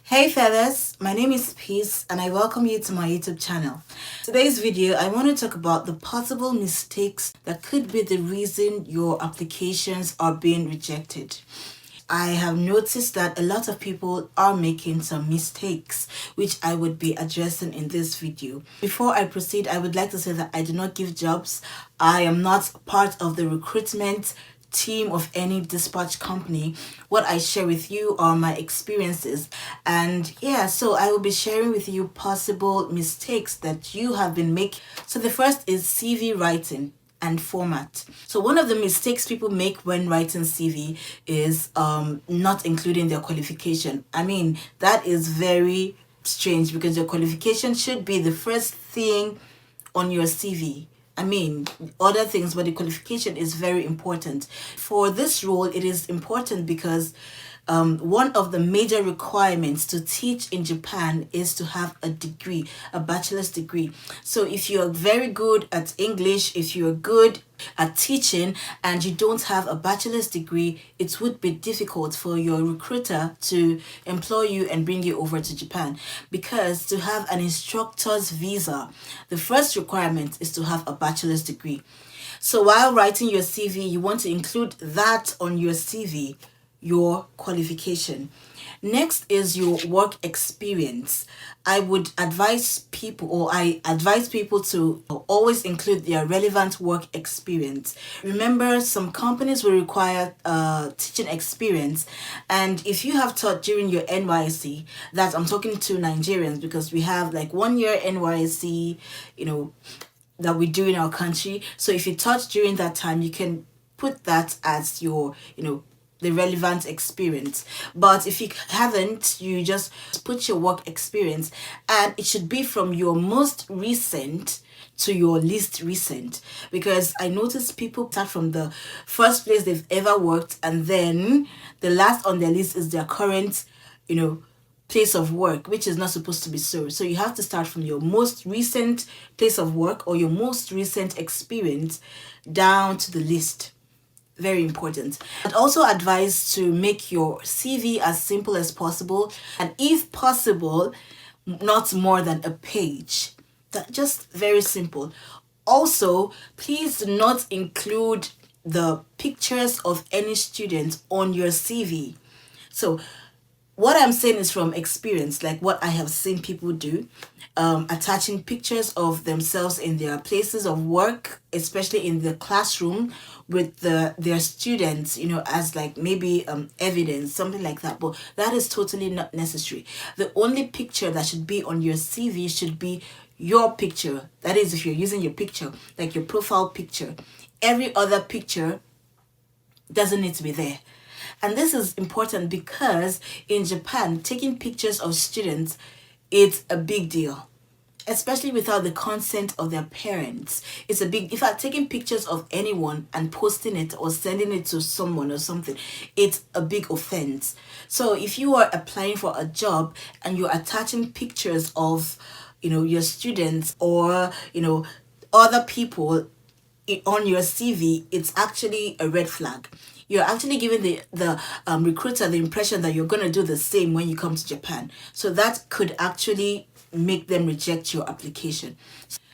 Hey fellas, my name is Peace and I welcome you to my YouTube channel. Today's video, I want to talk about the possible mistakes that could be the reason your applications are being rejected. I have noticed that a lot of people are making some mistakes, which I would be addressing in this video. Before I proceed, I would like to say that I do not give jobs. I am not part of the recruitment team of any dispatch company. What I share with you are my experiences, and yeah, so I will be sharing with you possible mistakes that you have been making. So the first is CV writing and format. So one of the mistakes people make when writing CV is not including their qualification. I mean, that is very strange because your qualification should be the first thing on your CV. I mean, other things, but the qualification is very important. For this role, it is important because one of the major requirements to teach in Japan is to have a degree, a bachelor's degree. So if you're very good at English, if you're good at teaching and you don't have a bachelor's degree, it would be difficult for your recruiter to employ you and bring you over to Japan, because to have an instructor's visa, the first requirement is to have a bachelor's degree. So while writing your CV, you want to include that on your CV, your qualification. Next is your work experience. I advise people to always include their relevant work experience. Remember, some companies will require teaching experience, and if you have taught during your NYSC, that I'm talking to Nigerians because we have like 1 year NYSC, that we do in our country. So if you taught during that time, you can put that as your, the relevant experience. But if you haven't, you just put your work experience, and it should be from your most recent to your least recent, because I notice people start from the first place they've ever worked, and then the last on their list is their current, place of work, which is not supposed to be so. So you have to start from your most recent place of work or your most recent experience down to the list. Very important. I'd also advise to make your CV as simple as possible, and if possible, not more than a page. That just very simple. Also, please do not include the pictures of any student on your CV. So what I'm saying is from experience, like what I have seen people do, attaching pictures of themselves in their places of work, especially in the classroom, with their students, as like maybe evidence, something like that. But that is totally not necessary. The only picture that should be on your CV should be your picture. That is, if you're using your picture, like your profile picture. Every other picture doesn't need to be there. And this is important because in Japan, taking pictures of students, it's a big deal, especially without the consent of their parents. It's a big, in fact, taking pictures of anyone and posting it or sending it to someone or something, it's a big offense. So if you are applying for a job and you're attaching pictures of, your students or, other people on your CV, it's actually a red flag. You're actually giving the recruiter the impression that you're going to do the same when you come to Japan. So that could actually make them reject your application.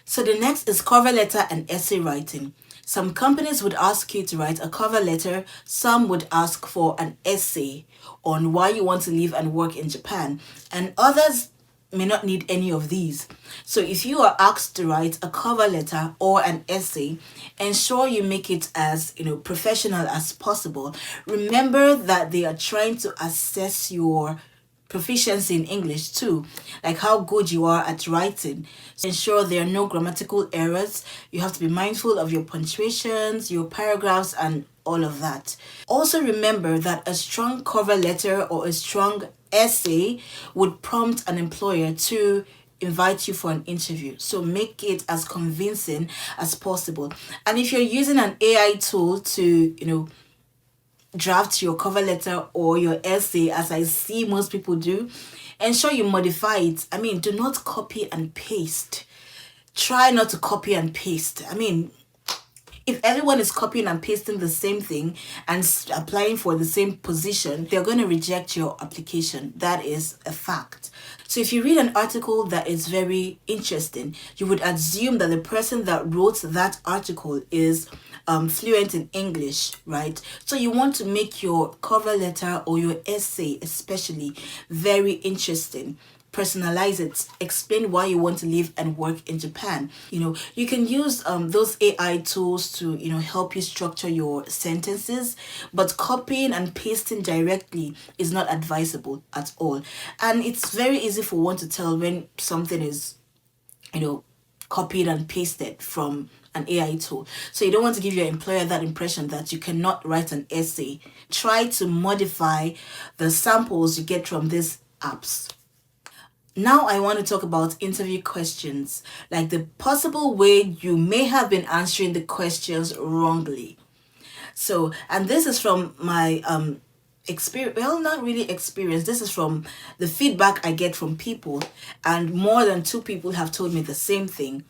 So the next is cover letter and essay writing. Some companies would ask you to write a cover letter. Some would ask for an essay on why you want to live and work in Japan. And others may not need any of these. So if you are asked to write a cover letter or an essay, ensure you make it as professional as possible. Remember that they are trying to assess your proficiency in English too, like how good you are at writing. So ensure there are no grammatical errors. You have to be mindful of your punctuations, your paragraphs, and all of that. Also remember that a strong cover letter or a strong essay would prompt an employer to invite you for an interview. So make it as convincing as possible. And if you're using an AI tool to, draft your cover letter or your essay, as I see most people do, ensure you modify it. I mean, do not copy and paste. Try not to copy and paste. I mean, If everyone is copying and pasting the same thing and applying for the same position, they're going to reject your application. That is a fact. So if you read an article that is very interesting, you would assume that the person that wrote that article is fluent in English, right? So you want to make your cover letter or your essay especially very interesting. Personalize it, explain why you want to live and work in Japan. You can use those AI tools to help you structure your sentences, but copying and pasting directly is not advisable at all. And it's very easy for one to tell when something is copied and pasted from an AI tool. So you don't want to give your employer that impression that you cannot write an essay. Try to modify the samples you get from these apps. Now I want to talk about interview questions, like the possible way you may have been answering the questions wrongly. So, and this is from my experience, well, not really experience, this is from the feedback I get from people, and more than two people have told me the same thing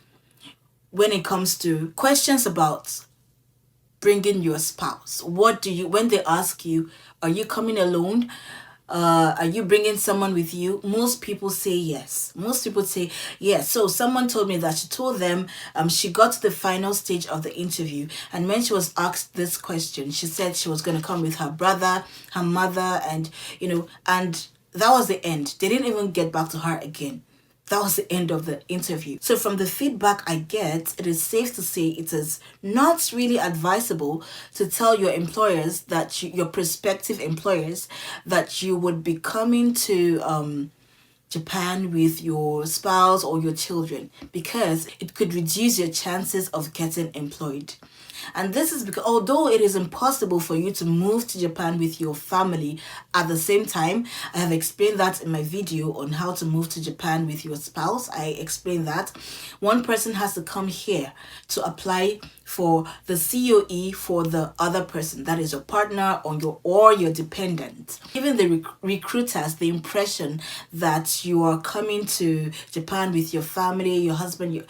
when it comes to questions about bringing your spouse. When they ask you, are you coming alone? Are you bringing someone with you? Most people say yes. Most people say yes. So someone told me that she told them she got to the final stage of the interview, and when she was asked this question, she said she was going to come with her brother, her mother, and and that was the end. They didn't even get back to her again. That was the end of the interview. So from the feedback I get, it is safe to say it is not really advisable to tell your employers that your prospective employers that you would be coming to Japan with your spouse or your children, because it could reduce your chances of getting employed. And this is because although it is impossible for you to move to Japan with your family at the same time, I have explained that in my video on how to move to Japan with your spouse. I explained that one person has to come here to apply for the COE for the other person, that is your partner or your dependent. Giving the recruiters the impression that you are coming to Japan with your family, your husband,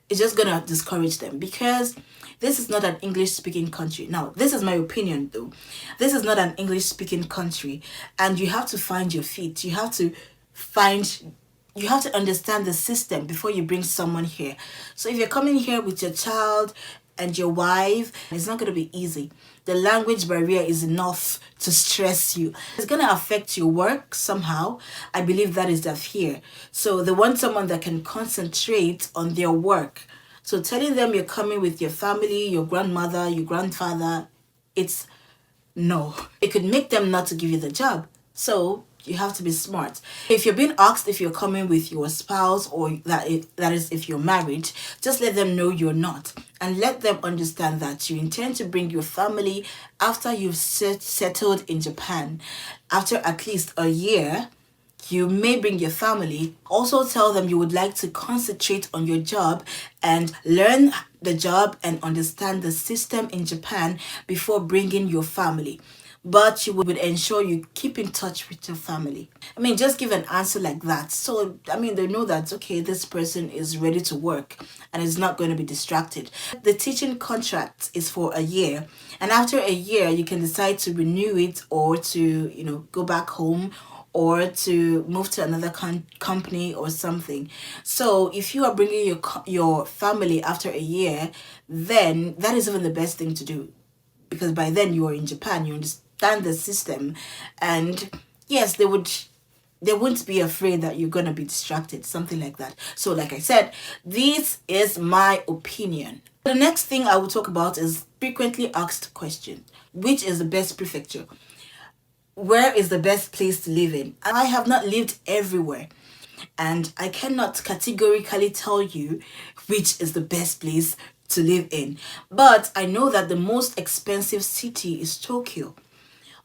it's just gonna discourage them, because this is not an English speaking country. Now, this is my opinion though. This is not an English speaking country, and you have to find your feet. You have to understand the system before you bring someone here. So if you're coming here with your child and your wife, it's not going to be easy. The language barrier is enough to stress you. It's going to affect your work somehow. I believe that is their fear. So they want someone that can concentrate on their work. So telling them you're coming with your family, your grandmother, your grandfather, no. It could make them not to give you the job. So you have to be smart. If you're being asked if you're coming with your spouse, or that is if you're married, just let them know you're not. And let them understand that you intend to bring your family after you've settled in Japan. After at least a year, you may bring your family. Also tell them you would like to concentrate on your job and learn the job and understand the system in Japan before bringing your family. But you would ensure you keep in touch with your family. Just give an answer like that. So, they know that, okay, this person is ready to work and is not going to be distracted. The teaching contract is for a year. And after a year, you can decide to renew it, or to, go back home, or to move to another company or something. So if you are bringing your family after a year, then that is even the best thing to do, because by then you are in Japan, you understand the system, and yes, they won't be afraid that you're going to be distracted, something like that. So like I said, this is my opinion. The next thing I will talk about is frequently asked question. Which is the best prefecture? Where is the best place to live in? I have not lived everywhere, and I cannot categorically tell you which is the best place to live in. But I know that the most expensive city is Tokyo.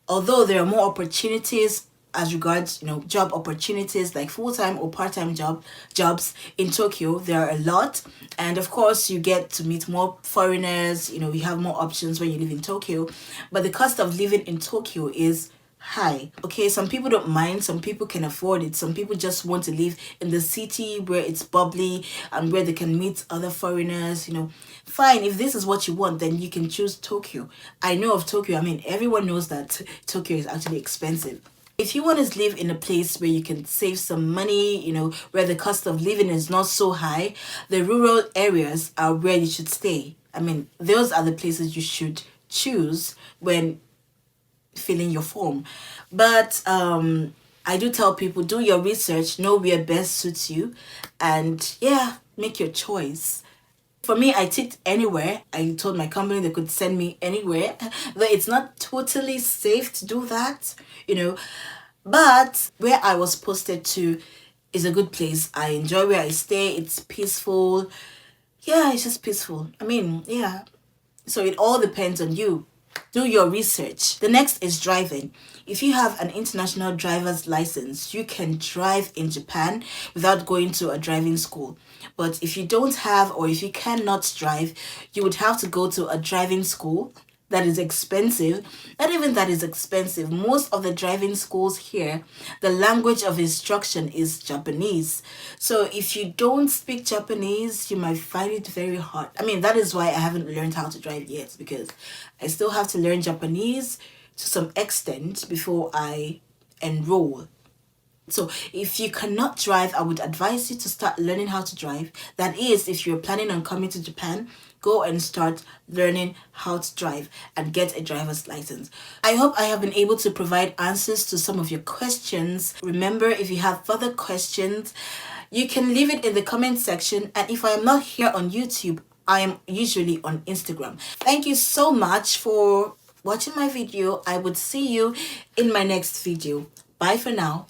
Although there are more opportunities as regards, job opportunities, like full-time or part-time jobs in Tokyo, there are a lot. And of course, you get to meet more foreigners, you have more options when you live in Tokyo. But the cost of living in Tokyo is high. Okay, some people don't mind, some people can afford it, some people just want to live in the city where it's bubbly and where they can meet other foreigners, you know. Fine, if this is what you want, then you can choose Tokyo. I know of Tokyo, I mean, everyone knows that Tokyo is actually expensive. If you want to live in a place where you can save some money, you know, where the cost of living is not so high, the rural areas are where you should stay. I mean, those are the places you should choose when filling your form. But I do tell people, do your research, know where best suits you, and yeah, make your choice. For me, I ticked anywhere. I told my company they could send me anywhere, though it's not totally safe to do that, you know. But where I was posted to is a good place. I enjoy where I stay. It's peaceful. Yeah, it's just peaceful. I mean, yeah. So it all depends on you. Do your research. The next is driving. If you have an international driver's license, you can drive in Japan without going to a driving school. But if you don't have, or if you cannot drive, you would have to go to a driving school that is expensive. Not even that is expensive. Most of the driving schools here, the language of instruction is Japanese. So if you don't speak Japanese, you might find it very hard. I mean, that is why I haven't learned how to drive yet, because I still have to learn Japanese to some extent before I enroll. So if you cannot drive, I would advise you to start learning how to drive. That is, if you're planning on coming to Japan, go and start learning how to drive and get a driver's license. I hope I have been able to provide answers to some of your questions. Remember, if you have further questions, you can leave it in the comment section. And if I am not here on YouTube, I am usually on Instagram. Thank you so much for watching my video. I would see you in my next video. Bye for now.